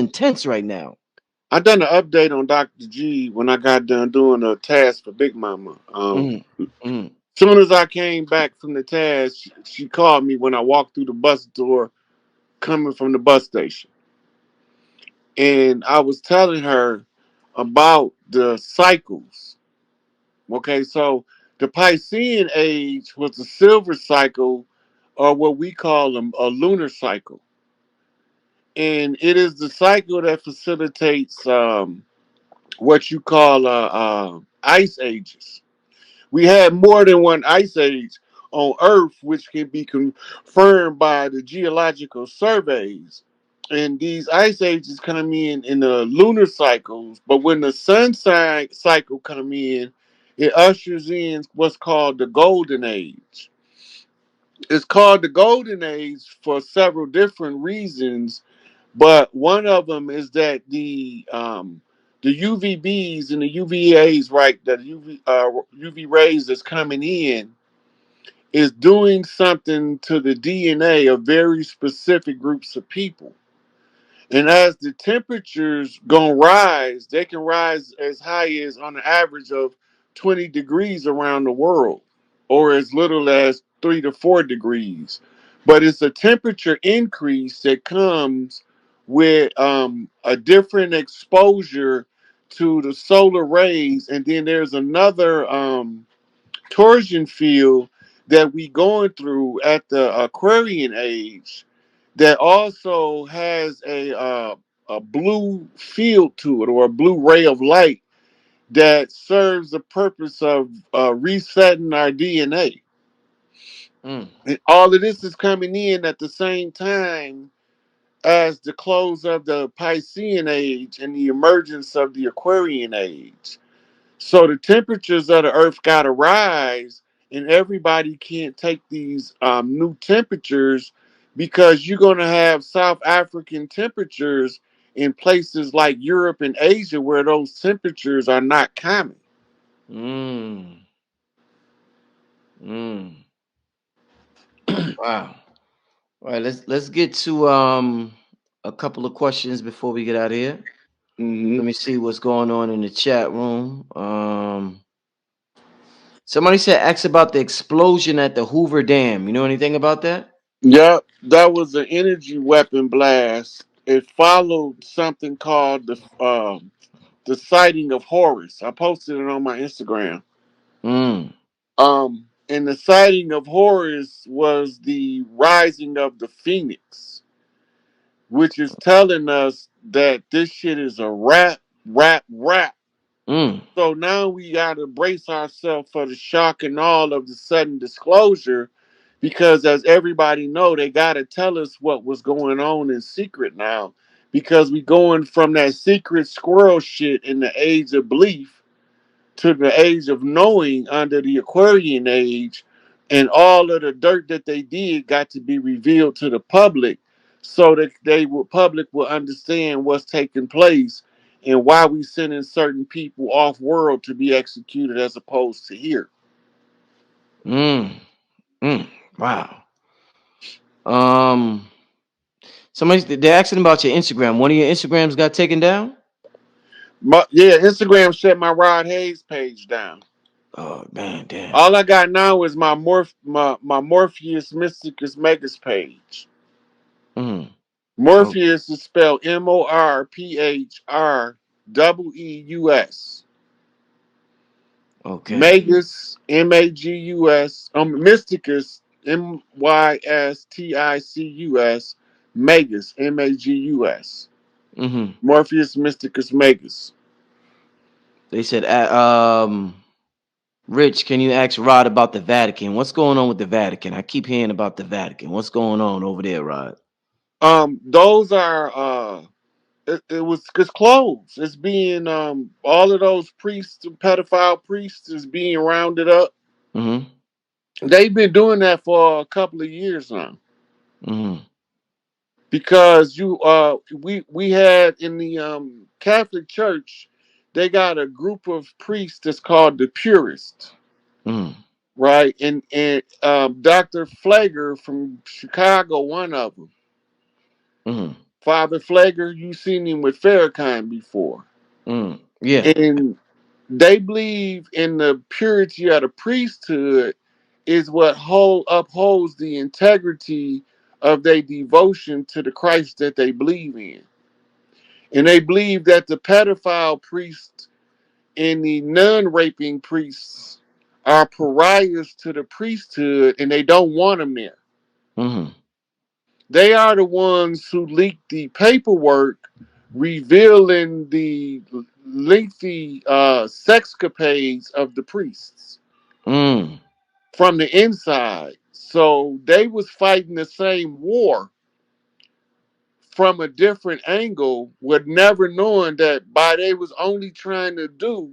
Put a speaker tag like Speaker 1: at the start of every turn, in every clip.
Speaker 1: intense right now.
Speaker 2: I done an update on Dr. G when I got done doing a task for Big Mama.
Speaker 1: Mm, mm,
Speaker 2: Soon as I came back from the task, she called me when I walked through the bus door coming from the bus station. And I was telling her about the cycles. Okay, so the Piscean age was the silver cycle, or what we call a lunar cycle. And it is the cycle that facilitates what you call ice ages. We had more than one ice age on Earth, which can be confirmed by the geological surveys. And these ice ages come in the lunar cycles, but when the sun cycle come in, it ushers in what's called the golden age. It's called the golden age for several different reasons, but one of them is that the UVBs and the UVAs, right, that UV rays that's coming in is doing something to the DNA of very specific groups of people. And as the temperatures gonna rise, they can rise as high as on an average of 20 degrees around the world, or as little as 3 to 4 degrees. But it's a temperature increase that comes with a different exposure to the solar rays, and then there's another torsion field that we going through at the Aquarian age that also has a blue field to it, or a blue ray of light that serves the purpose of resetting our DNA.
Speaker 1: mm.
Speaker 2: And all of this is coming in at the same time as the close of the Piscean age and the emergence of the Aquarian age. So the temperatures of the earth got to rise, and everybody can't take these new temperatures because you're going to have South African temperatures in places like Europe and Asia where those temperatures are not common.
Speaker 1: Mm, mm. Wow. All right, let's get to a couple of questions before we get out of here.
Speaker 2: Hmm.
Speaker 1: Let me see what's going on in the chat room. Somebody said ask about the explosion at the Hoover Dam. You know anything about that?
Speaker 2: Yep, that was an energy weapon blast. It followed something called the sighting of Horus. I posted it on my Instagram.
Speaker 1: Mm.
Speaker 2: And the sighting of Horus was the rising of the phoenix, which is telling us that this shit is a rap.
Speaker 1: Mm.
Speaker 2: So now we gotta brace ourselves for the shock and all of the sudden disclosure, because as everybody know, they gotta tell us what was going on in secret now, because we going from that secret squirrel shit in the age of belief to the age of knowing under the Aquarian age, and all of the dirt that they did got to be revealed to the public, so that public will understand what's taking place and why we sending certain people off world to be executed as opposed to here.
Speaker 1: Mm. Mm. Wow. Um. They're asking about your Instagram. One of your Instagrams got taken down.
Speaker 2: Yeah, Instagram shut my Rod Hayes page down.
Speaker 1: Oh man, damn.
Speaker 2: All I got now is my Morpheus Mysticus Megas page.
Speaker 1: Mm. Oh,
Speaker 2: Morpheus is spelled Morpheus.
Speaker 1: okay.
Speaker 2: Magus, Magus, Mysticus, Mysticus, Magus, Magus.
Speaker 1: Mm-hmm.
Speaker 2: Morpheus Mysticus Magus.
Speaker 1: They said, Rich, can you ask Rod about the Vatican? What's going on with the Vatican? I keep hearing about the Vatican. What's going on over there, Rod?
Speaker 2: Those are it was it's closed. It's being all of those priests, pedophile priests, is being rounded up.
Speaker 1: Mm-hmm.
Speaker 2: They've been doing that for a couple of years now.
Speaker 1: Mm-hmm.
Speaker 2: Because we had in the Catholic Church, they got a group of priests that's called the Purists,
Speaker 1: Mm-hmm.
Speaker 2: right? And Dr. Flager from Chicago, one of them.
Speaker 1: Mm-hmm.
Speaker 2: Father Flager, you seen him with Farrakhan before.
Speaker 1: Yeah.
Speaker 2: And they believe in the purity of the priesthood is what upholds the integrity of their devotion to the Christ that they believe in. And they believe that the pedophile priests and the non-raping priests are pariahs to the priesthood and they don't want them there.
Speaker 1: Mm-hmm.
Speaker 2: They are the ones who leaked the paperwork revealing the lengthy sexcapades of the priests
Speaker 1: Mm.
Speaker 2: from the inside. So they was fighting the same war from a different angle, with never knowing that by they was only trying to do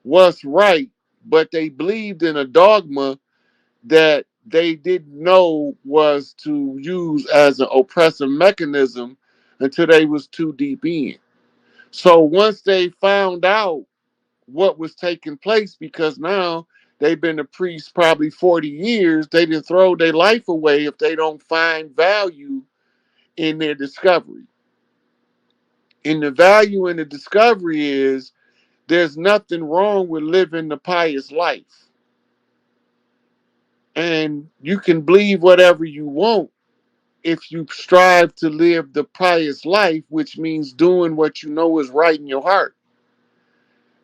Speaker 2: what's right, but they believed in a dogma that they didn't know was to use as an oppressive mechanism until they was too deep in. So once they found out what was taking place, because now they've been a priest probably 40 years, they didn't throw their life away if they don't find value in their discovery. And the value in the discovery is there's nothing wrong with living the pious life. And you can believe whatever you want if you strive to live the pious life, which means doing what you know is right in your heart.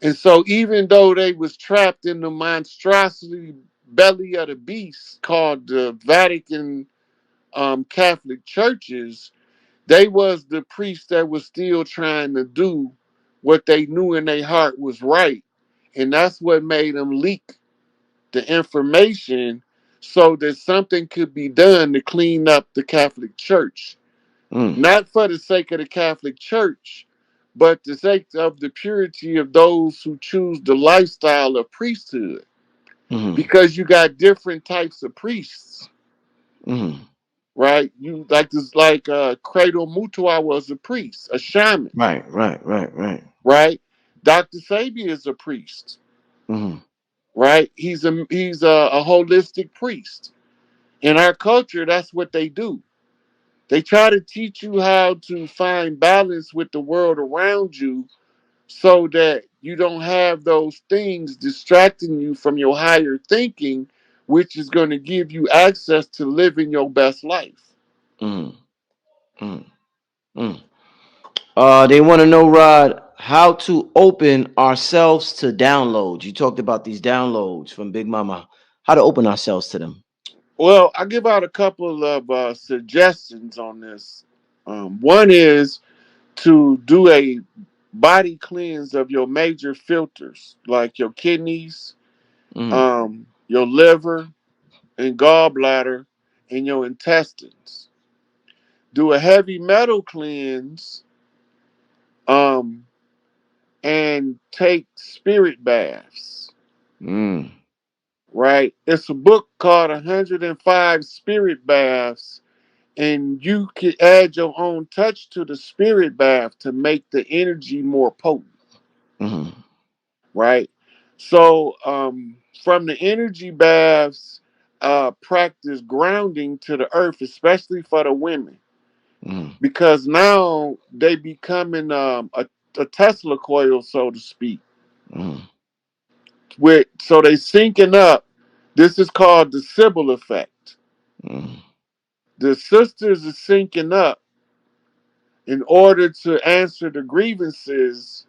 Speaker 2: And so even though they was trapped in the monstrosity belly of the beast called the Vatican Catholic churches, they was the priests that was still trying to do what they knew in their heart was right. And that's what made them leak the information so that something could be done to clean up the Catholic Church.
Speaker 1: Mm.
Speaker 2: Not for the sake of the Catholic Church, but the sake of the purity of those who choose the lifestyle of priesthood.
Speaker 1: Mm-hmm.
Speaker 2: Because you got different types of priests,
Speaker 1: Mm-hmm.
Speaker 2: right? You like this, like Credo Mutua was a priest, a shaman,
Speaker 1: Right, right, right, right.
Speaker 2: right? Dr. Sabi is a priest,
Speaker 1: Mm-hmm.
Speaker 2: right? He's a holistic priest. In our culture, that's what they do. They try to teach you how to find balance with the world around you so that you don't have those things distracting you from your higher thinking, which is going to give you access to living your best life.
Speaker 1: Mm-hmm. Mm-hmm. They want to know, Rod, how to open ourselves to downloads. You talked about these downloads from Big Mama. How to open ourselves to them.
Speaker 2: Well, I give out a couple of suggestions on this. One is to do a body cleanse of your major filters, like your kidneys,
Speaker 1: Mm.
Speaker 2: your liver and gallbladder, and your intestines. Do a heavy metal cleanse, um, and take spirit baths.
Speaker 1: Mm.
Speaker 2: Right? It's a book called 105 Spirit Baths, and you can add your own touch to the spirit bath to make the energy more potent.
Speaker 1: Mm-hmm.
Speaker 2: Right? So, from the energy baths, practice grounding to the earth, especially for the women,
Speaker 1: Mm-hmm.
Speaker 2: because now they becoming a Tesla coil, so to speak.
Speaker 1: Mm-hmm.
Speaker 2: So they syncing up. This is called the Sybil effect.
Speaker 1: Mm-hmm.
Speaker 2: The sisters are syncing up in order to answer the grievances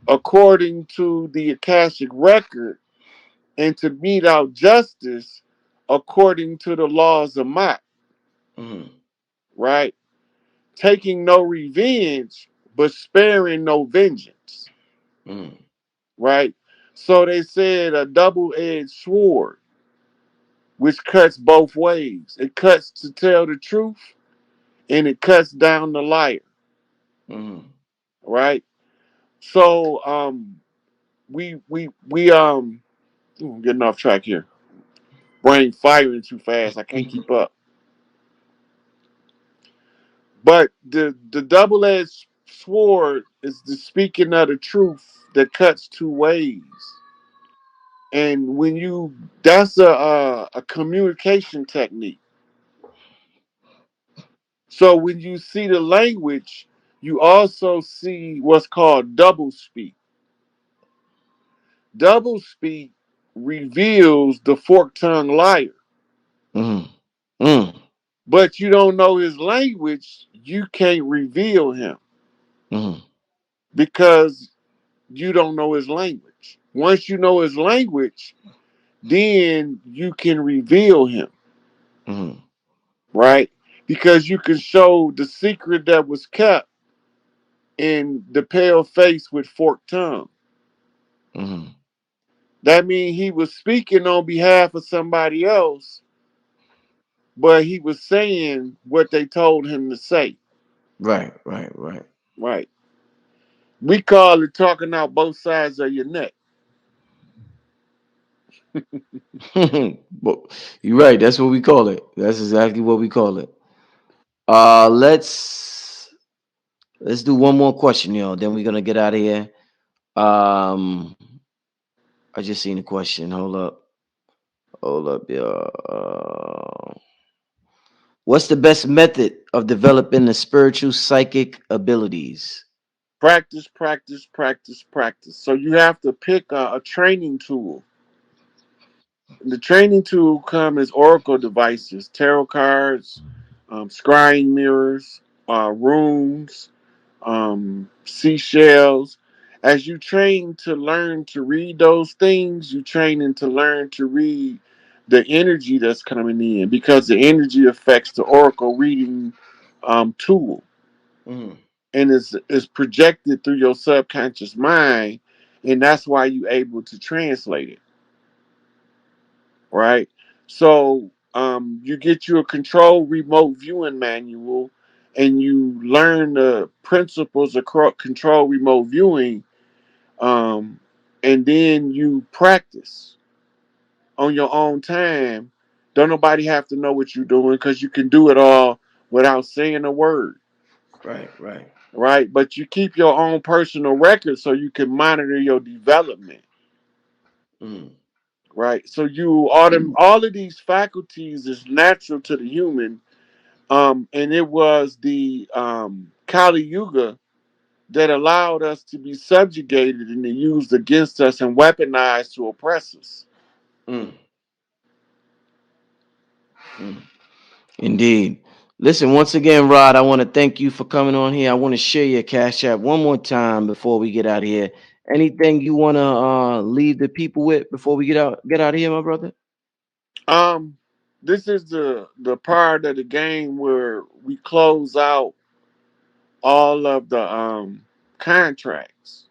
Speaker 2: according to the Akashic record and to mete out justice according to the laws of Mott,
Speaker 1: Mm-hmm.
Speaker 2: right? Taking no revenge, but sparing no vengeance,
Speaker 1: Mm-hmm.
Speaker 2: right? So they said a double edged sword, which cuts both ways. It cuts to tell the truth and it cuts down the liar,
Speaker 1: Mm-hmm.
Speaker 2: right? So we I'm getting off track here. Brain firing too fast. I can't keep up. But the double edged sword is the speaking of the truth that cuts two ways. And when you that's a communication technique. So when you see the language, you also see what's called double speak. Double speak reveals the forked tongue liar.
Speaker 1: Mm. Mm.
Speaker 2: But you don't know his language, you can't reveal him
Speaker 1: Mm.
Speaker 2: because you don't know his language. Once you know his language, then you can reveal him,
Speaker 1: Mm.
Speaker 2: right? Because you can show the secret that was kept in the pale face with forked tongue.
Speaker 1: Mm.
Speaker 2: That means he was speaking on behalf of somebody else, but he was saying what they told him to say,
Speaker 1: Right, right, right.
Speaker 2: right? We call it talking out both sides of your neck.
Speaker 1: But you're right. That's what we call it. That's exactly what we call it. Let's do one more question, y'all. Then we're gonna get out of here. Um, I just seen a question. Hold up, y'all. What's the best method of developing the spiritual psychic abilities?
Speaker 2: Practice, practice, practice, practice. So you have to pick a training tool. The training tool come as oracle devices, tarot cards, scrying mirrors, runes, seashells. As you train to learn to read those things, you training to learn to read the energy that's coming in because the energy affects the oracle reading tool
Speaker 1: Mm.
Speaker 2: and is projected through your subconscious mind, and that's why you're able to translate it, right? So you get you a control remote viewing manual, and you learn the principles of control remote viewing, um, and then you practice on your own time. Don't nobody have to know what you're doing because you can do it all without saying a word,
Speaker 1: Right, right.
Speaker 2: right? But you keep your own personal record so you can monitor your development,
Speaker 1: Mm.
Speaker 2: right? So all of these faculties is natural to the human, and it was the Kali Yuga that allowed us to be subjugated and used against us and weaponized to oppress us.
Speaker 1: Mm. Mm. Indeed. Listen, once again, Rod, I want to thank you for coming on here. I want to share your Cash App one more time before we get out of here. Anything you want to leave the people with before we get out of here, my brother?
Speaker 2: Um, this is the part of the game where we close out all of the contracts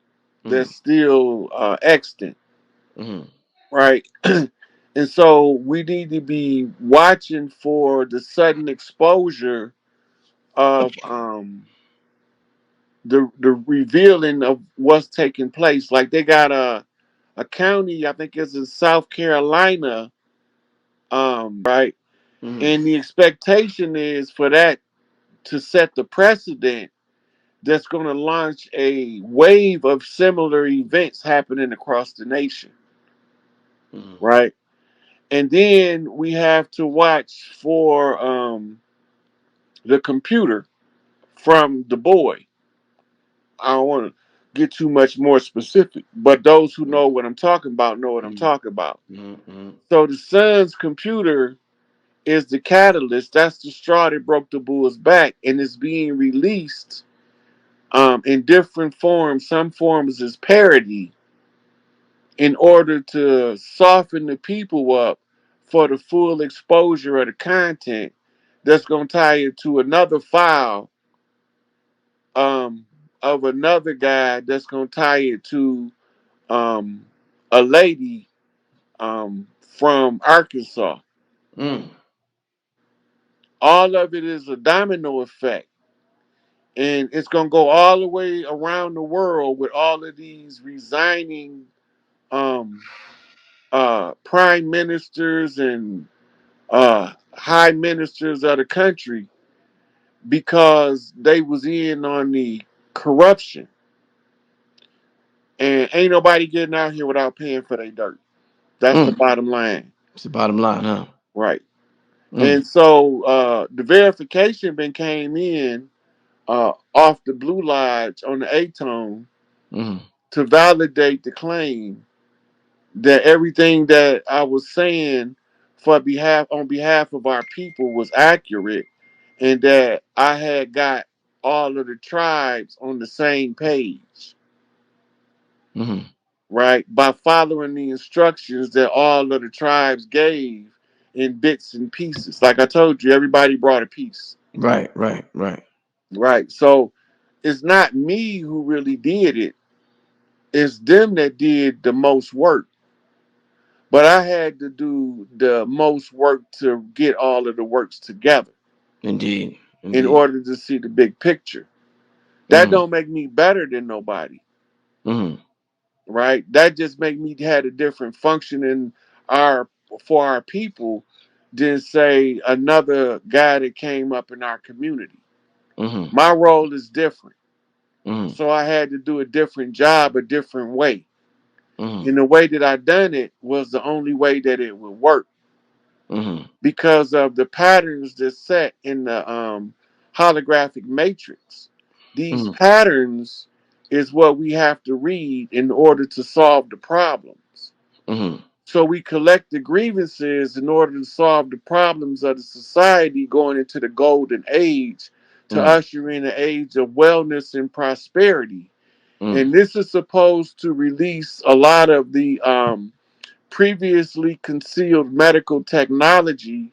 Speaker 1: Mm.
Speaker 2: that's still extant,
Speaker 1: Mm.
Speaker 2: right? And so we need to be watching for the sudden exposure of the revealing of what's taking place. Like they got a county, I think it's in South Carolina, right?
Speaker 1: Mm.
Speaker 2: And the expectation is for that to set the precedent that's going to launch a wave of similar events happening across the nation,
Speaker 1: Mm.
Speaker 2: right? And then we have to watch for the computer from the boy. I don't want to get too much more specific, but those who know what I'm talking about know what I'm
Speaker 1: Mm.
Speaker 2: talking about.
Speaker 1: Mm. Mm.
Speaker 2: So the son's computer is the catalyst. That's the straw that broke the bull's back, and it's being released in different forms. Some forms is parody in order to soften the people up for the full exposure of the content that's going to tie it to another file um, of another guy that's going to tie it to um, a lady from Arkansas.
Speaker 1: Mm.
Speaker 2: All of it is a domino effect. And it's going to go all the way around the world with all of these resigning um, prime ministers and high ministers of the country because they was in on the corruption. And ain't nobody getting out here without paying for their dirt. That's the
Speaker 1: Mm.
Speaker 2: bottom line,
Speaker 1: It's the bottom line, huh?
Speaker 2: right?
Speaker 1: Mm.
Speaker 2: And so the verification been came in off the Blue Lodge on the Atone
Speaker 1: Mm.
Speaker 2: to validate the claim that everything that I was saying for behalf on behalf of our people was accurate, and that I had got all of the tribes on the same page,
Speaker 1: Mm.
Speaker 2: right? By following the instructions that all of the tribes gave in bits and pieces. Like I told you, everybody brought a piece,
Speaker 1: Right, right, right.
Speaker 2: right? So it's not me who really did it, it's them that did the most work. But I had to do the most work to get all of the works together
Speaker 1: Indeed,
Speaker 2: in
Speaker 1: indeed.
Speaker 2: order to see the big picture. That
Speaker 1: Mm.
Speaker 2: don't make me better than nobody,
Speaker 1: Mm.
Speaker 2: right? That just make me had a different function in our for our people than say another guy that came up in our community.
Speaker 1: Mm.
Speaker 2: My role is different.
Speaker 1: Mm.
Speaker 2: So I had to do a different job a different way.
Speaker 1: Mm.
Speaker 2: And the way that I done it was the only way that it would work
Speaker 1: Mm.
Speaker 2: because of the patterns that's set in the holographic matrix. These
Speaker 1: Mm.
Speaker 2: patterns is what we have to read in order to solve the problems.
Speaker 1: Mm.
Speaker 2: So we collect the grievances in order to solve the problems of the society going into the golden age to
Speaker 1: Mm.
Speaker 2: usher in an age of wellness and prosperity.
Speaker 1: Mm.
Speaker 2: And this is supposed to release a lot of the previously concealed medical technology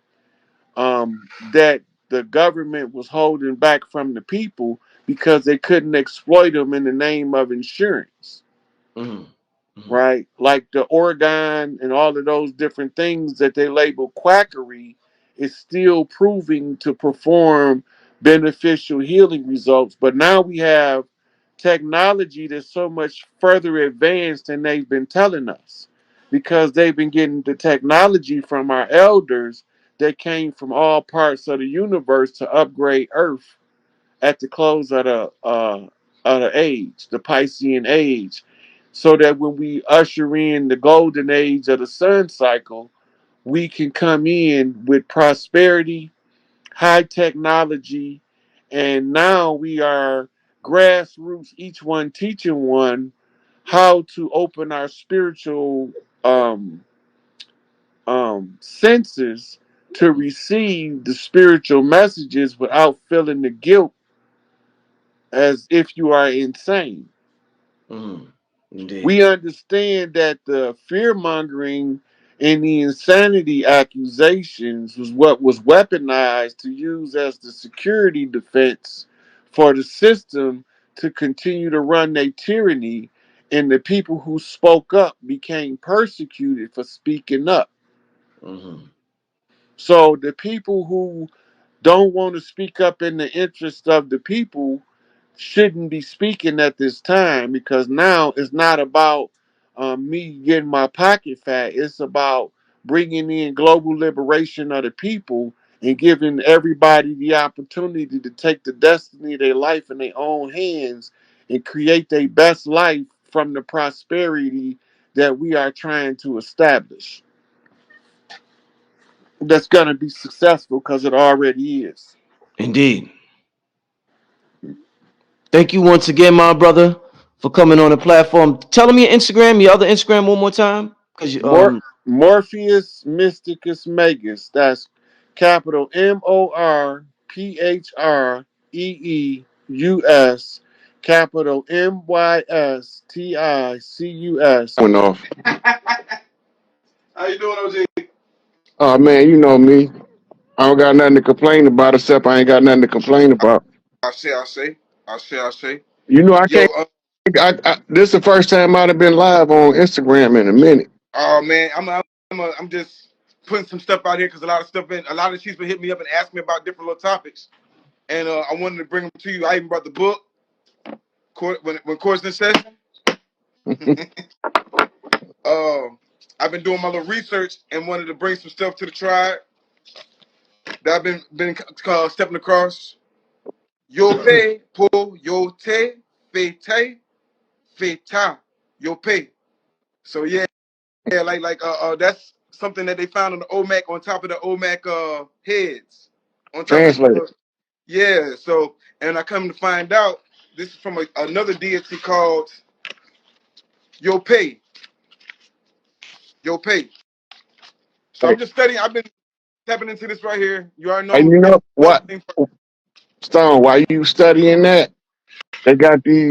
Speaker 2: that the government was holding back from the people because they couldn't exploit them in the name of insurance,
Speaker 1: Mm. Mm.
Speaker 2: right? Like the Oregon and all of those different things that they label quackery is still proving to perform beneficial healing results. But now we have technology that's so much further advanced than they've been telling us because they've been getting the technology from our elders that came from all parts of the universe to upgrade Earth at the close of the age, the Piscean age, so that when we usher in the golden age of the sun cycle, we can come in with prosperity, high technology, and now we are grassroots, each one teaching one how to open our spiritual um, senses to receive the spiritual messages without feeling the guilt as if you are insane.
Speaker 1: Mm. Indeed.
Speaker 2: We understand that the fear mongering and the insanity accusations was what was weaponized to use as the security defense for the system to continue to run their tyranny, and the people who spoke up became persecuted for speaking up.
Speaker 1: Mm.
Speaker 2: So the people who don't want to speak up in the interest of the people shouldn't be speaking at this time because now it's not about me getting my pocket fat. It's about bringing in global liberation of the people and giving everybody the opportunity to take the destiny of their life in their own hands and create their best life from the prosperity that we are trying to establish. That's going to be successful because it already is.
Speaker 1: Indeed. Thank you once again, my brother, for coming on the platform. Tell them your Instagram, your other Instagram one more time. Cause you
Speaker 2: Morpheus Mysticus Magus. That's capital Morpheus, capital Mysticus. Went off. How you doing, OJ? Oh man, you know me. I don't got nothing to complain about except I ain't got nothing to complain about. I say. You know I can't. This is the first time I'd have been live on Instagram in a minute. Oh man, I'm just putting some stuff out here because a lot of she's been hitting me up and asking me about different little topics, and I wanted to bring them to you. I even brought the book, when Court's in session. uh, I've been doing my little research and wanted to bring some stuff to the tribe that I've been stepping across. Yo pay po yo te fe feta yo pay. So yeah, that's
Speaker 3: something that they found on the Olmec, on top of the Olmec heads, on top of
Speaker 2: Translate.
Speaker 3: yeah. So, and I come to find out this is from another deity called Yopay. Yopay. So I'm
Speaker 2: Hey,
Speaker 3: just studying. I've been tapping into this right here. You already
Speaker 2: and
Speaker 3: know
Speaker 2: you know what,
Speaker 3: everything.
Speaker 2: Stone? While you studying that, they got these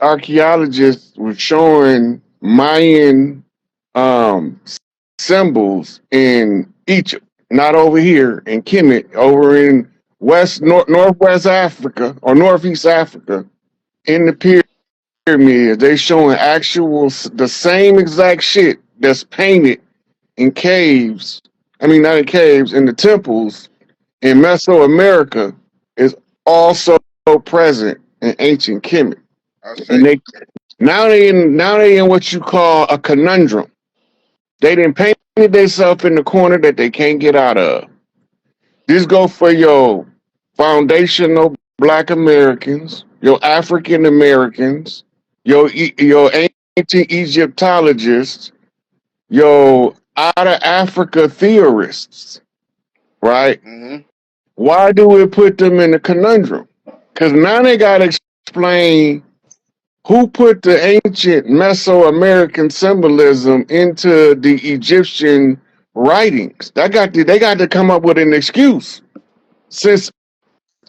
Speaker 2: archaeologists were showing Mayan um, symbols in Egypt, not over here in Kemet, over in northwest Africa or northeast Africa, in the pyramids. They showing the same exact shit that's painted in caves. I mean, not in caves, in the temples in Mesoamerica is also present in ancient Kemet,
Speaker 3: I say.
Speaker 2: and now they in what you call a conundrum. They didn't paint themselves in the corner that they can't get out of. This go for your foundational Black Americans, your African Americans, your ancient Egyptologists, your out of Africa theorists, right?
Speaker 3: Mm-hmm.
Speaker 2: Why do we put them in a conundrum? Because now they got to explain who put the ancient Mesoamerican symbolism into the Egyptian writings. They got to come up with an excuse. Since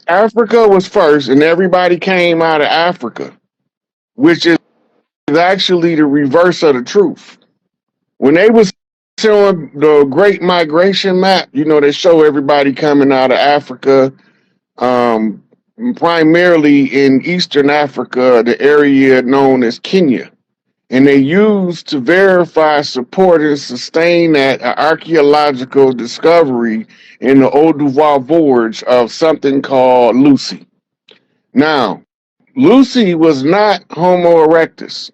Speaker 2: Africa was first and everybody came out of Africa, which is actually the reverse of the truth. When they was showing the Great Migration map, you know, they show everybody coming out of Africa, um, primarily in Eastern Africa, the area known as Kenya. And they used to verify, support, and sustain that archaeological discovery in the Oduwa Gorge of something called Lucy. Now, Lucy was not Homo erectus.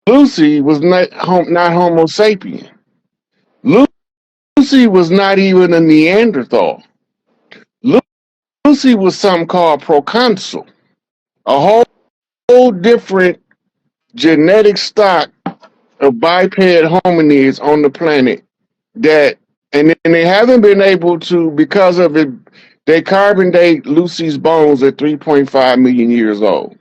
Speaker 2: Lucy was not Homo sapien. Lucy was not even a Neanderthal. Lucy was something called proconsul, a whole different genetic stock of biped hominids on the planet that, and they haven't been able to, because of it, they carbon date Lucy's bones at 3.5 million years old.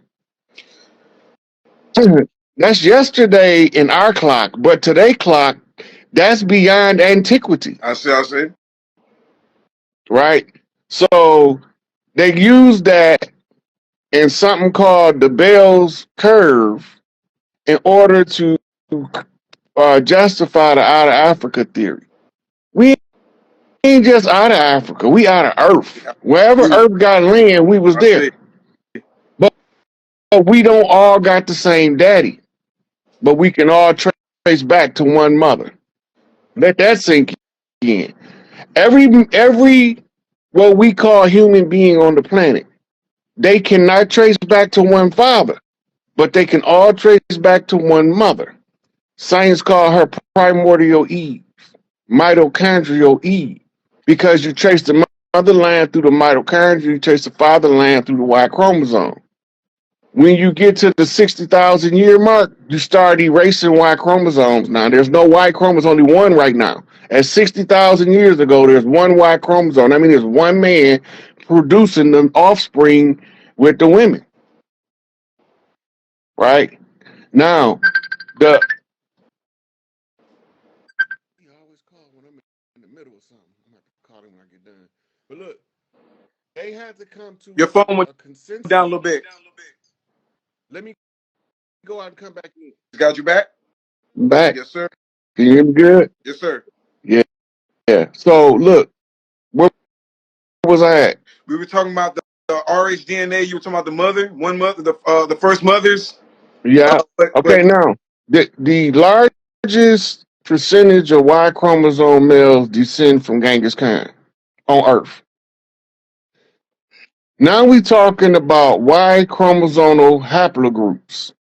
Speaker 2: That's yesterday in our clock, but today clock, that's beyond antiquity,
Speaker 3: I say. I say.
Speaker 2: right? So they use that in something called the Bell's curve in order to justify the out of Africa theory. We ain't just out of Africa, we out of Earth. Wherever Earth got land, we was
Speaker 3: I say.
Speaker 2: there. But we don't all got the same daddy, but we can all trace back to one mother. Let that sink in. Every what we call human being on the planet, they cannot trace back to one father, but they can all trace back to one mother. Science call her primordial Eve, mitochondrial Eve, because you trace the motherland through the mitochondria, you trace the fatherland through the Y chromosome. When you get to the 60,000 year mark, you start erasing Y chromosomes now. There's no Y chromosome, only one right now. At 60,000 years ago, there's one Y chromosome. I mean, there's one man producing the offspring with the women, right? Now, the. He always call when I'm in the middle of something. I'm going to call him when I get done. But look, they had to come to
Speaker 3: Your phone went
Speaker 2: a
Speaker 3: down a
Speaker 2: consensus.
Speaker 3: little bit.
Speaker 2: Let me go out and come back in.
Speaker 3: Got you back?
Speaker 2: Back.
Speaker 3: Yes, sir.
Speaker 2: Can you hear me good?
Speaker 3: Yes, sir.
Speaker 2: Yeah. Yeah. So look, where was I at?
Speaker 3: We were talking about the rhDNA. You were talking about the mother, one mother, the first mothers.
Speaker 2: Yeah.
Speaker 3: But
Speaker 2: Okay. Now, the largest percentage of Y chromosome males descend from Genghis Khan on Earth. Now we talking about Y chromosomal haplogroups,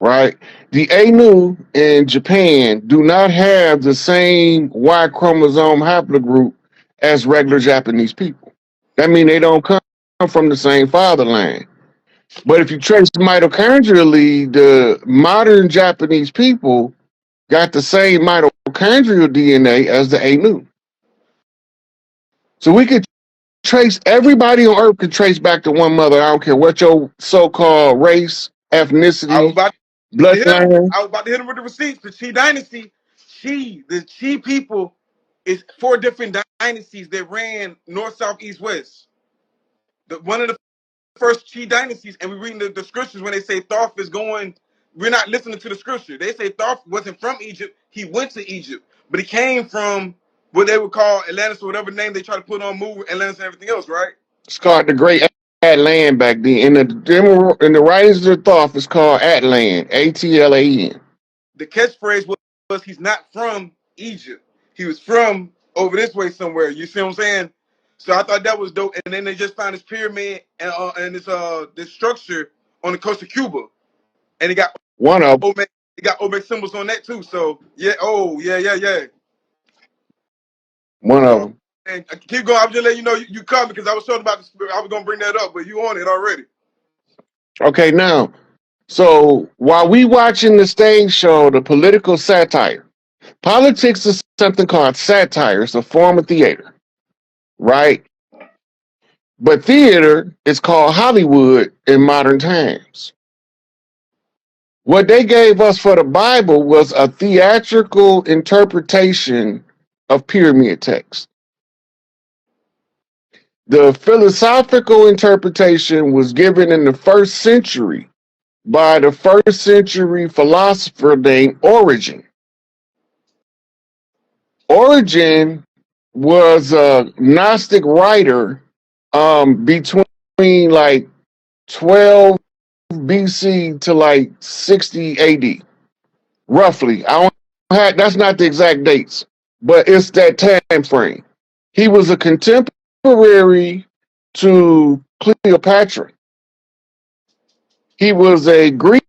Speaker 2: right? The Ainu in Japan do not have the same Y chromosome haplogroup as regular Japanese people. That means they don't come from the same fatherland. But if you trace mitochondrially, the modern Japanese people
Speaker 4: got the same mitochondrial DNA as the Anu. So we could trace everybody on Earth, could trace back to one mother. I don't care what your so-called race,
Speaker 2: I was
Speaker 4: ethnicity,
Speaker 2: about to hit him.
Speaker 4: bloodline.
Speaker 2: I was about to hit him with the receipts. The Chi dynasty, the Chi people is four different dynasties that ran north, south, east, west. One of the first Chi dynasties, and we reading the scriptures when they say Thoth is going. We're not listening to the scripture. They say Thoth wasn't from Egypt. He went to Egypt, but he came from what they would call Atlantis or whatever name they try to put on move Atlantis and everything else, right?
Speaker 4: It's called the Great Atlan back then. In the writings of the Thoth, it's called Atlan, Atlan.
Speaker 2: The catchphrase was he's not from Egypt. He was from over this way somewhere. You see what I'm saying? So I thought that was dope. And then they just found this pyramid and this structure on the coast of Cuba, and it got
Speaker 4: One of them.
Speaker 2: Olmec symbols on that too. So yeah, oh yeah.
Speaker 4: One of
Speaker 2: So
Speaker 4: them.
Speaker 2: and keep going. I'm just letting you know you come because I was talking about I was gonna bring that up, but you on it already.
Speaker 4: Okay, now, so while we watching the stage show, the political satire, politics is something called satire. It's a form of theater, right? But theater is called Hollywood in modern times. What they gave us for the Bible was a theatrical interpretation of pyramid text. The philosophical interpretation was given in the first century by the first century philosopher named Origen. Origen was a Gnostic writer between like 12 BC to like 60 AD, roughly. I don't have, that's not the exact dates, but it's that time frame. He was a contemporary to Cleopatra. He was a Greek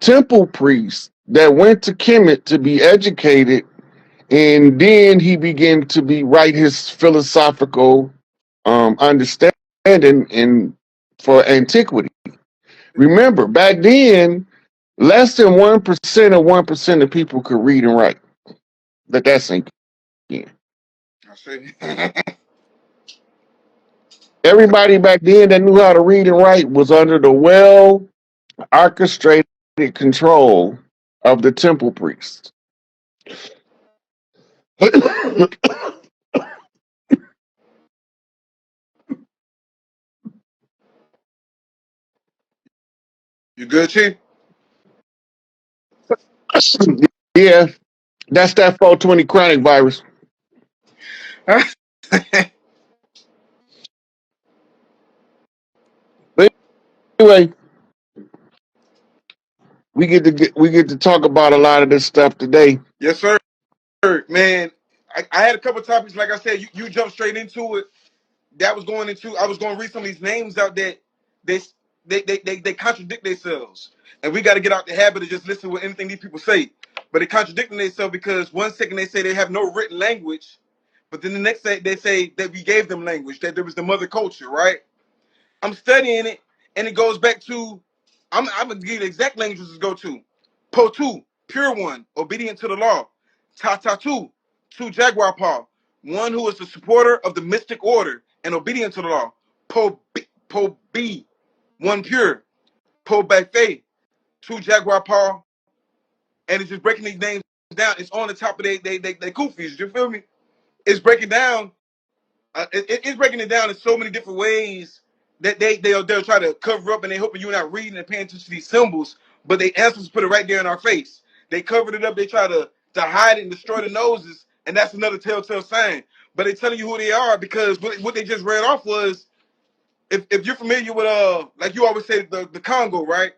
Speaker 4: temple priest that went to Kemet to be educated, and then he began to be write his philosophical understanding in for antiquity. Remember, back then, less than 1% of 1% of people could read and write. Let that sink in.
Speaker 2: I see.
Speaker 4: Everybody back then that knew how to read and write was under the well orchestrated control of the temple priests.
Speaker 2: You good, Chief?
Speaker 4: Yeah, that's that 420 chronic virus. But anyway, we get to talk about a lot of this stuff today.
Speaker 2: Yes, sir. Man, I had a couple topics. Like I said, you jumped straight into it. That was going into. I was going to read some of these names out that they they contradict themselves, and we got to get out the habit of just listening to anything these people say. But they contradicting themselves because one second they say they have no written language, but then the next day they say that we gave them language, that there was the mother culture, right? I'm studying it, and it goes back to I'm gonna give you the exact languages to go to. Po two, pure one, obedient to the law. Ta ta two jaguar paw, one who is the supporter of the mystic order and obedient to the law. Po B, one pure. Po Buffet, two jaguar paw, and it's just breaking these names down. It's on the top of they kufis. You feel me? It's breaking down it's breaking it down in so many different ways that they'll try to cover up, and they hoping you're not reading and paying attention to these symbols, but they answers put it right there in our face. They covered it up. They try to hide it and destroy the noses, and that's another telltale sign. But they telling you who they are because what they just read off was if you're familiar with like you always say the Congo, right?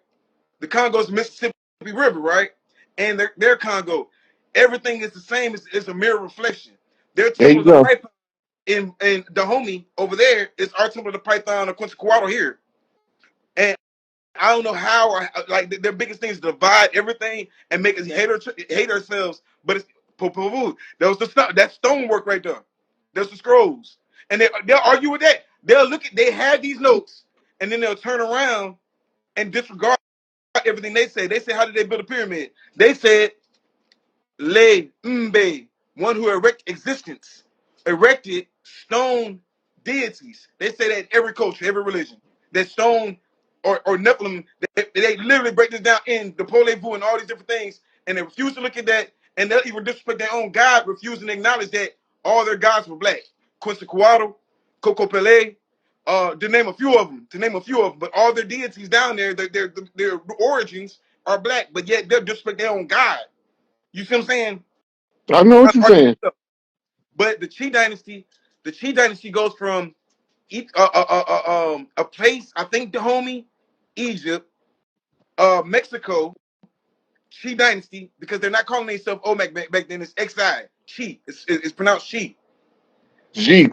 Speaker 2: The Congo's the Mississippi River, right? And their Congo, everything is the same. It's a mirror reflection. Their
Speaker 4: There
Speaker 2: temple
Speaker 4: you
Speaker 2: is a
Speaker 4: go.
Speaker 2: python in Dahomey over there is our temple of the Python or Quetzalcoatl here. And I don't know how or like their biggest thing is to divide everything and make us hate ourselves. But it's that was that stonework right there. There's the scrolls, and they'll argue with that. They'll look at they have these notes, and then they'll turn around and disregard everything they say. They say, how did they build a pyramid? They said
Speaker 3: Le Mbe, one who erect existence, erected stone deities. They say that in every culture, every religion, that stone or Nephilim, they literally break this down in the Pole Vuh and all these different things, and they refuse to look at that, and they'll even disrespect their own God, refusing to acknowledge that all their gods were black. Quetzalcoatl, Cocopele, to name a few of them, but all their deities down there, their origins are black, but yet they'll disrespect their own God. You see what I'm saying?
Speaker 4: I know what
Speaker 3: Trying to
Speaker 4: you're
Speaker 3: argue
Speaker 4: saying.
Speaker 3: stuff. But the Chi dynasty goes from a place, I think the homie, Egypt, Mexico, Chi dynasty, because they're not calling themselves Olmec back then. It's Xi, Chi. It's pronounced Chi.
Speaker 4: G,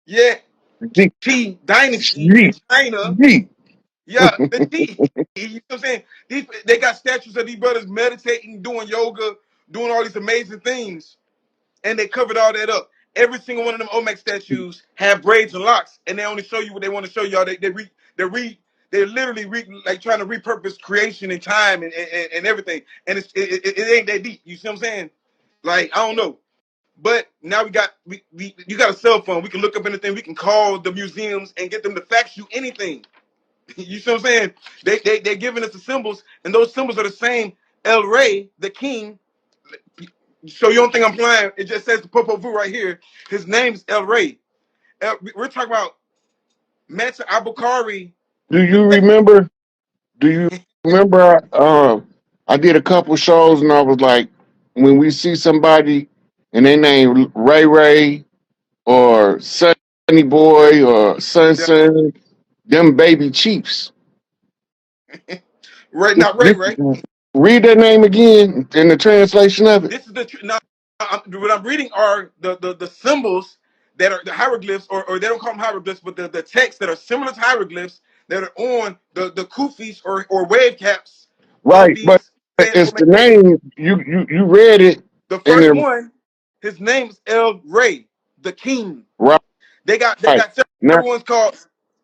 Speaker 3: Yeah,
Speaker 4: G,
Speaker 3: Chi dynasty in
Speaker 4: G,
Speaker 3: China.
Speaker 4: G.
Speaker 3: Yeah, the Chi. You know what I'm saying? They got statues of these brothers meditating, doing yoga, doing all these amazing things, and they covered all that up. Every single one of them Olmec statues have braids and locks, and they only show you what they want to show y'all. They're literally like trying to repurpose creation and time and everything, and it ain't that deep. You see what I'm saying? Like I don't know, but now you got a cell phone. We can look up anything. We can call the museums and get them to fax you anything. You see what I'm saying? They're giving us the symbols, and those symbols are the same. El Rey, the king. So you don't think I'm playing? It just says the Popo Vu right here. His name is El Rey. We're talking about Mansa Abukari.
Speaker 4: Do
Speaker 3: The
Speaker 4: you
Speaker 3: second.
Speaker 4: remember? Do you remember? I did a couple shows, and I was like, when we see somebody and they name Ray Ray or Sunny Boy or Sun
Speaker 3: Yeah,
Speaker 4: Sun, them baby chiefs.
Speaker 3: right, not Ray Ray.
Speaker 4: Read that name again in the translation of it.
Speaker 3: This is the now. What I'm reading are the symbols that are the hieroglyphs, or they don't call them hieroglyphs, but the texts that are similar to hieroglyphs that are on the kufis or wave caps of
Speaker 4: Right, but
Speaker 3: these said
Speaker 4: it's the
Speaker 3: Olmec deities.
Speaker 4: name you read it
Speaker 3: The
Speaker 4: in
Speaker 3: first
Speaker 4: the
Speaker 3: one, his name is El Rey, the king.
Speaker 4: right.
Speaker 3: They got
Speaker 4: Now,
Speaker 3: several ones called,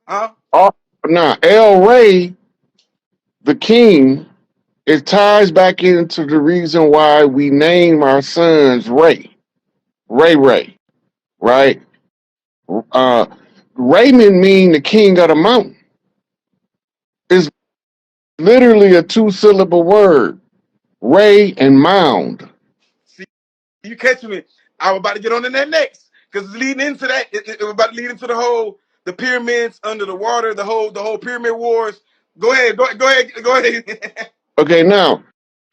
Speaker 3: huh?
Speaker 4: all, now El Rey, the king, it ties back into the reason why we name our sons Ray, right? Uh, Raymond mean the king of the mountain. It's literally a two-syllable word, Ray and mound.
Speaker 3: See, you catching me? I was about to get on to that next because it's leading into that. It was about to lead into the pyramids under the water, the whole pyramid wars. Go ahead.
Speaker 4: Okay, now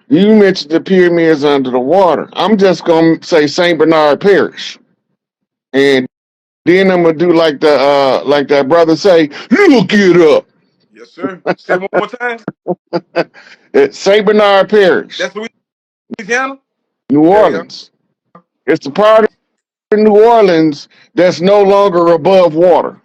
Speaker 4: you mentioned the pyramids under the water. I'm just gonna say Saint Bernard Parish, and then I'm gonna do like that brother say, look it up.
Speaker 3: Yes, sir. Say it one more time.
Speaker 4: It's Saint Bernard Parish,
Speaker 3: That's Louisiana.
Speaker 4: New
Speaker 3: There you go.
Speaker 4: Orleans. It's the part of New Orleans that's no longer above water.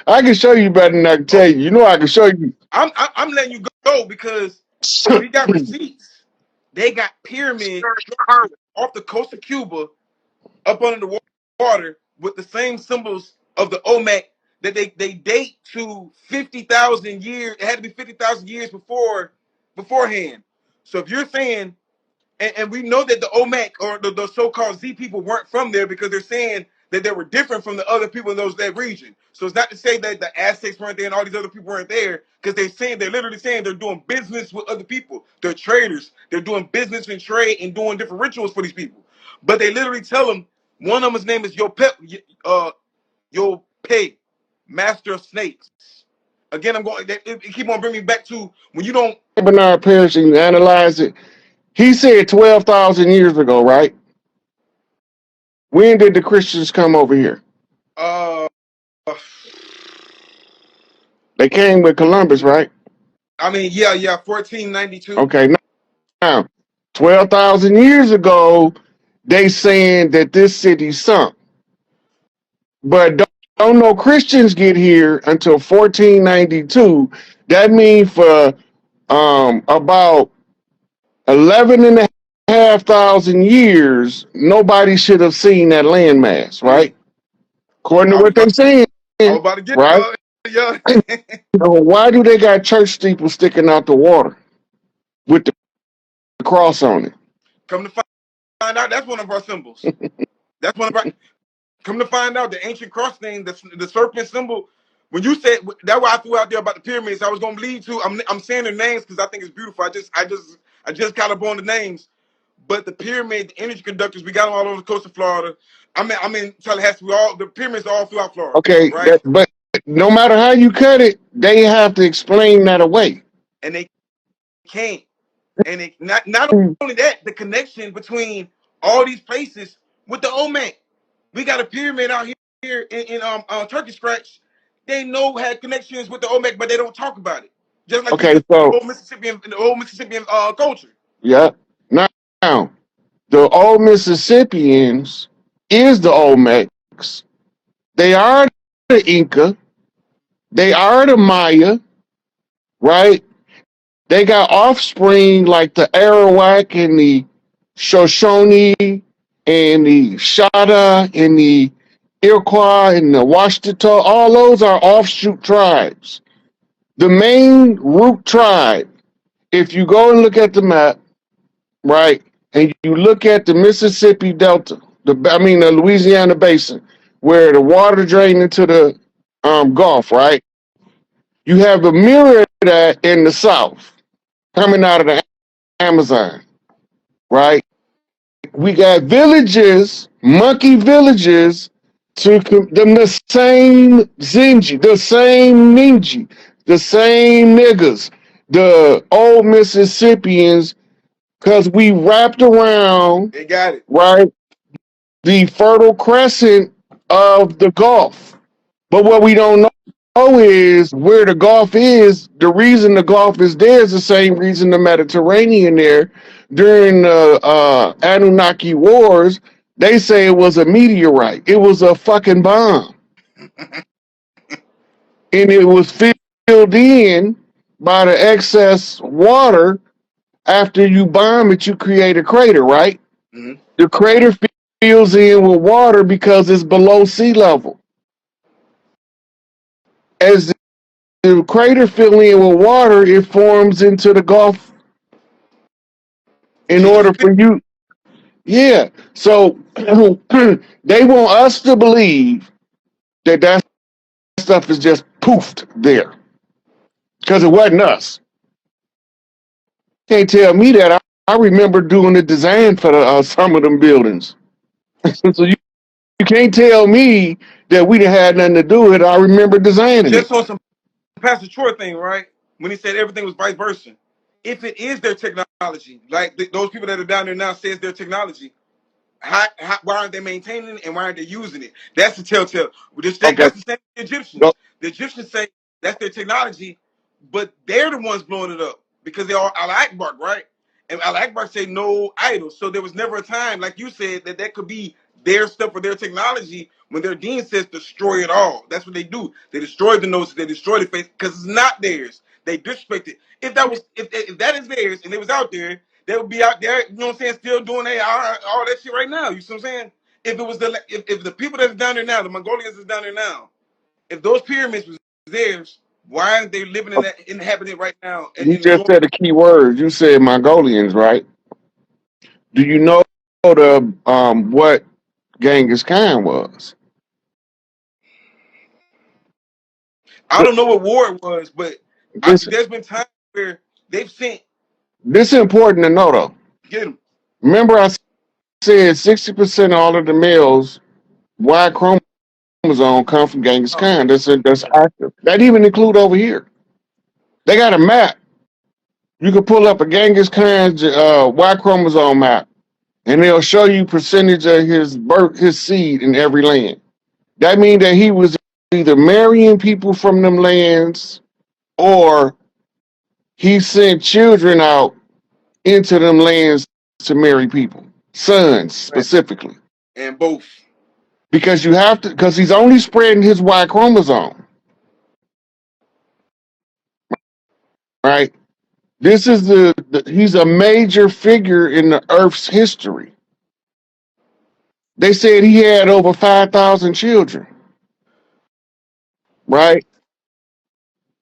Speaker 4: I can show you better than I can tell
Speaker 3: Oh,
Speaker 4: you. You know I can show you.
Speaker 3: I'm letting you go because we got receipts. They got pyramid structures off the coast of Cuba up under the water with the same symbols of the Olmec that they date to 50,000 years. It had to be 50,000 years beforehand. So if you're saying, and we know that the Olmec or the so-called Z people weren't from there because they're saying that they were different from the other people in that region. So it's not to say that the Aztecs weren't there and all these other people weren't there, because they're literally saying they're doing business with other people. They're traders. They're doing business and trade and doing different rituals for these people. But they literally tell them one of them, his name is Yo Master of Snakes. Again, I'm going. It keep on bringing me back to when you don't.
Speaker 4: Saint Bernard Parish and you analyze it. He said 12,000 years ago, right? When did the Christians come over here?
Speaker 3: Uh,
Speaker 4: They came with Columbus, right?
Speaker 3: I mean, yeah, 1492.
Speaker 4: Okay, now 12,000 years ago, they saying that this city sunk, but don't know Christians get here until 1492. That means for about 11 and a half thousand years, nobody should have seen that landmass,
Speaker 3: Yeah,
Speaker 4: right? According to
Speaker 3: I was
Speaker 4: what
Speaker 3: about
Speaker 4: they're saying.
Speaker 3: I was about to get
Speaker 4: right?
Speaker 3: yeah.
Speaker 4: Why do they got church steeples sticking out the water with the cross on it?
Speaker 3: Come to find out, that's one of our symbols. That's one of our. Come to find out, the ancient cross thing, the serpent symbol. When you said that's why I threw out there about the pyramids, I was gonna lead to. I'm saying their names because I think it's beautiful. I just got up on the names. But the pyramid, the energy conductors, we got them all over the coast of Florida. I'm in Tallahassee. The pyramids are all throughout Florida,
Speaker 4: Okay,
Speaker 3: right?
Speaker 4: but no matter how you cut it, they have to explain that away.
Speaker 3: And they can't. And it not only that, the connection between all these places with the Olmec. We got a pyramid out here in Turkey Scratch. They know had connections with the Olmec, but they don't talk about it. Just like you
Speaker 4: Okay,
Speaker 3: said,
Speaker 4: so
Speaker 3: the old Mississippian culture.
Speaker 4: yeah. Now, the old Mississippians is the Olmecs. They are the Inca. They are the Maya, right? They got offspring like the Arawak and the Shoshone and the Shada and the Iroquois and the Washita. All those are offshoot tribes. The main root tribe, if you go and look at the map, right, and you look at the Mississippi Delta, the Louisiana Basin, where the water drained into the Gulf, right? You have a mirror of that in the South coming out of the Amazon, right? We got villages, monkey villages, them the same Zinji, the same Ninji, the same niggas, the old Mississippians, because we wrapped around,
Speaker 3: They got it.
Speaker 4: right, the fertile crescent of the Gulf. But what we don't know is where the Gulf is. The reason the Gulf is there is the same reason the Mediterranean there during the Anunnaki Wars. They say it was a meteorite. It was a fucking bomb, and it was filled in by the excess water. After you bomb it, you create a crater, right?
Speaker 3: Mm-hmm.
Speaker 4: The crater fills in with water because it's below sea level. As the crater fill in with water, it forms into the Gulf in
Speaker 3: Just to
Speaker 4: order
Speaker 3: spit.
Speaker 4: for you. Yeah. So they want us to believe that that stuff is just poofed there because it wasn't us. Can't tell me that. I remember doing the design for some of them buildings. So you can't tell me that we didn't have nothing to do with it. I remember designing it.
Speaker 3: Just on some Pastor Troy thing, right? When he said everything was vice versa. If it is their technology, like those people that are down there now says their technology, why aren't they maintaining it and why aren't they using it? That's the telltale.
Speaker 4: Okay.
Speaker 3: That's the same
Speaker 4: Go.
Speaker 3: Egyptians. The Egyptians say that's their technology, but they're the ones blowing it up because they are Al Akbar, right? And Al Akbar say no idols. So there was never a time, like you said, that could be their stuff or their technology when their dean says destroy it all. That's what they do. They destroy the notes, they destroy the faith because it's not theirs. They disrespect it. If that is theirs and it was out there, they would be out there, you know what I'm saying, still doing all that shit right now. You see what I'm saying? If the people that's down there now, the Mongolians is down there now, if those pyramids was theirs, why aren't they living in that inhabited right now and
Speaker 4: You just
Speaker 3: enjoying?
Speaker 4: said the key words. You said Mongolians, right? Do you know the what Genghis Khan was?
Speaker 3: I don't know what war it was, but
Speaker 4: This
Speaker 3: there's been times where they've sent
Speaker 4: this is important to know though.
Speaker 3: get them.
Speaker 4: Remember, I said 60% of all of the males Y chromosome come from Genghis
Speaker 3: Oh,
Speaker 4: Khan. That's active. That even include over here. They got a map. You can pull up a Genghis Khan's Y chromosome map, and they'll show you percentage of his seed in every land. That means that he was either marrying people from them lands or he sent children out into them lands to marry people, sons
Speaker 3: right.
Speaker 4: specifically.
Speaker 3: And both.
Speaker 4: Because you have to, because he's only spreading his Y chromosome, right? This is he's a major figure in the Earth's history. They said he had over 5,000 children. right?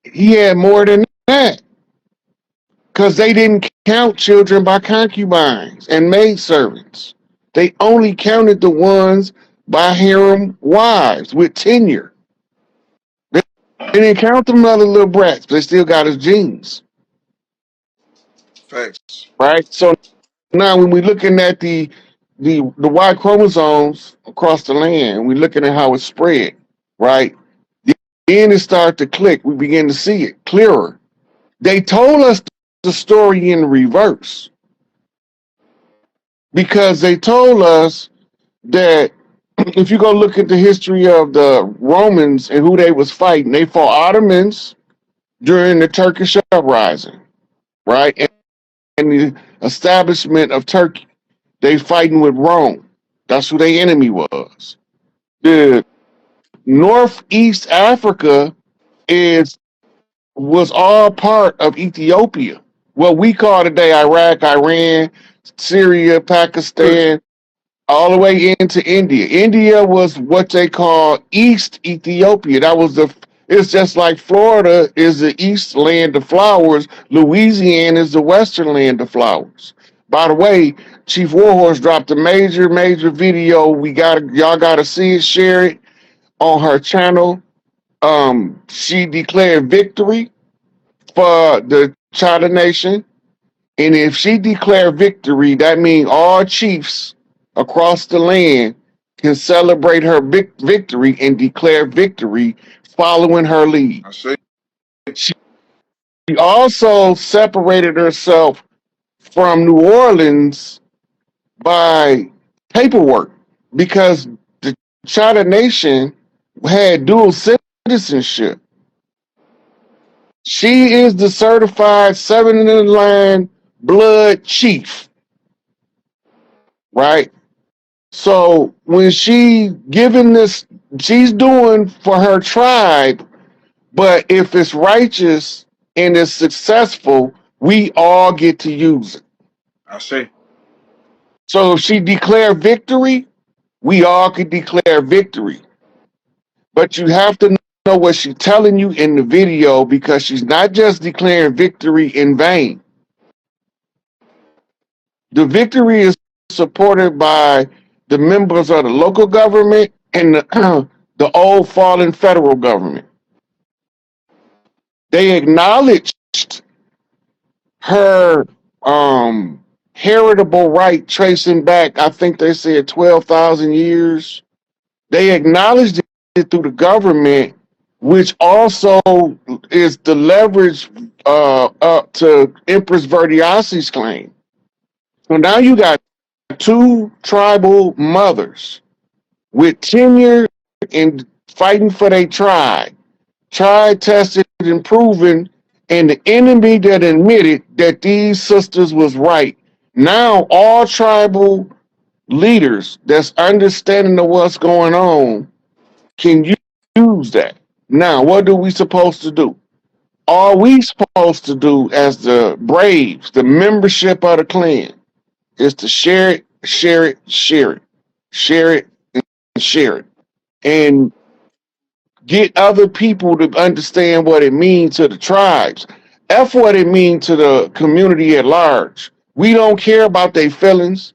Speaker 4: He had more than that because they didn't count children by concubines and maidservants. They only counted the ones by harem wives with tenure. They didn't count them other little brats. They still got his genes,
Speaker 3: Facts.
Speaker 4: right? So now when we're looking at the Y chromosomes across the land, we're looking at how it's spread, right? Then it starts to click. We begin to see it clearer. They told us the story in reverse because they told us that if you go look at the history of the Romans and who they was fighting, they fought Ottomans during the Turkish uprising, right? And the establishment of Turkey. They fighting with Rome. That's who their enemy was. The Northeast Africa is was all part of Ethiopia. What we call today Iraq, Iran, Syria, Pakistan, all the way into India. India was what they call East Ethiopia. It's just like Florida is the east land of flowers, Louisiana is the western land of flowers. By the way, Chief Warhorse dropped a major video. Y'all gotta see it, share it on her channel. She declared victory for the China Nation. And if she declare victory, that means all chiefs across the land can celebrate her victory and declare victory following her lead.
Speaker 3: I say.
Speaker 4: She also separated herself from New Orleans by paperwork because the China Nation had dual citizenship. She is the certified seven in the line blood chief, right? So when she giving this, she's doing for her tribe, but if it's righteous and it's successful, we all get to use it.
Speaker 3: I say.
Speaker 4: So if she declare victory, we all could declare victory. But you have to know what she's telling you in the video because she's not just declaring victory in vain. The victory is supported by the members of the local government and the old fallen federal government. They acknowledged her heritable right tracing back, I think they said 12,000 years. They acknowledged it through the government, which also is the leverage up to Empress Verdiasi's claim. So now you got two tribal mothers with tenure and fighting for their tribe, tried, tested, and proven, and the enemy that admitted that these sisters was right. Now all tribal leaders that's understanding of what's going on can use that. Now, what are we supposed to do? All we supposed to do as the Braves, the membership of the clan, is to share it, share it, share it, share it, and share it. And get other people to understand what it means to the tribes. F what it means to the community at large. We don't care about their feelings.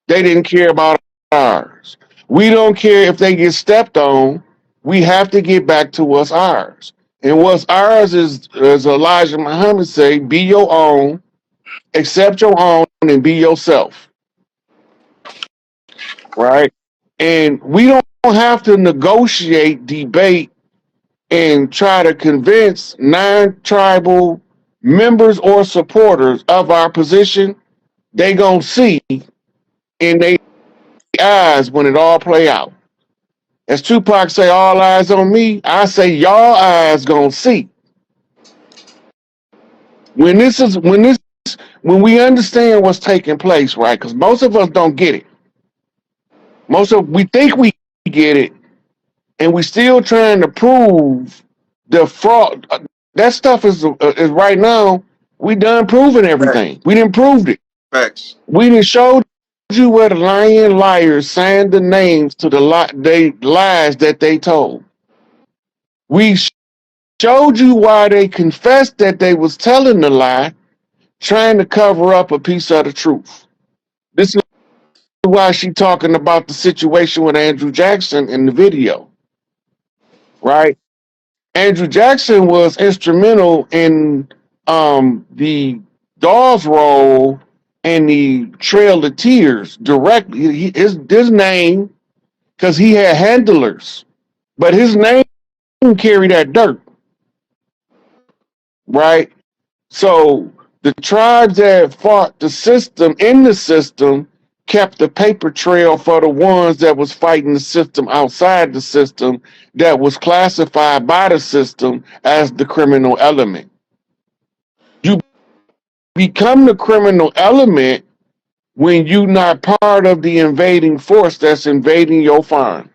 Speaker 4: They didn't care about ours. We don't care if they get stepped on. We have to get back to what's ours. And what's ours is, as Elijah Muhammad say, be your own, accept your own, and be yourself. Right? And we don't have to negotiate, debate, and try to convince non-tribal members or supporters of our position. They gonna see in their eyes when it all play out. As Tupac say, all eyes on me, I say y'all eyes gonna see. When this is when we understand what's taking place, right? Because most of us don't get it. We think we get it, and we still trying to prove the fraud. That stuff is right now. We done proving
Speaker 3: Facts.
Speaker 4: everything. We didn't prove it.
Speaker 3: Facts.
Speaker 4: We didn't show you where the lying liars signed the names to the lies that they told. We showed you why they confessed that they was telling the lie, trying to cover up a piece of the truth. This is why she talking about the situation with Andrew Jackson in the video, right? Andrew Jackson was instrumental in the Dawes role and the Trail of Tears directly. His name, because he had handlers, but his name carried that dirt, right? So the tribes that fought the system in the system kept the paper trail for the ones that was fighting the system outside the system that was classified by the system as the criminal element. You become the criminal element when you're not part of the invading force that's invading your farm.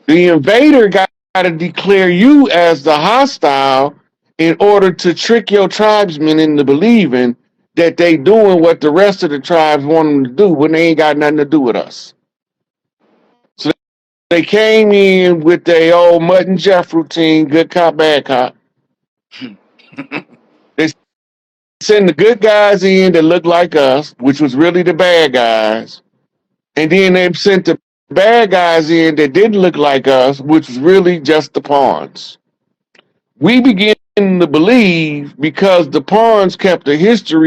Speaker 4: The invader got to declare you as the hostile in order to trick your tribesmen into believing that they doing what the rest of the tribes want them to do when they ain't got nothing to do with us. So they came in with their old Mutt and Jeff routine, good cop, bad cop. They send the good guys in that look like us, which was really the bad guys. And then they sent the bad guys in that didn't look like us, which was really just the pawns. We begin to believe because the pawns kept a history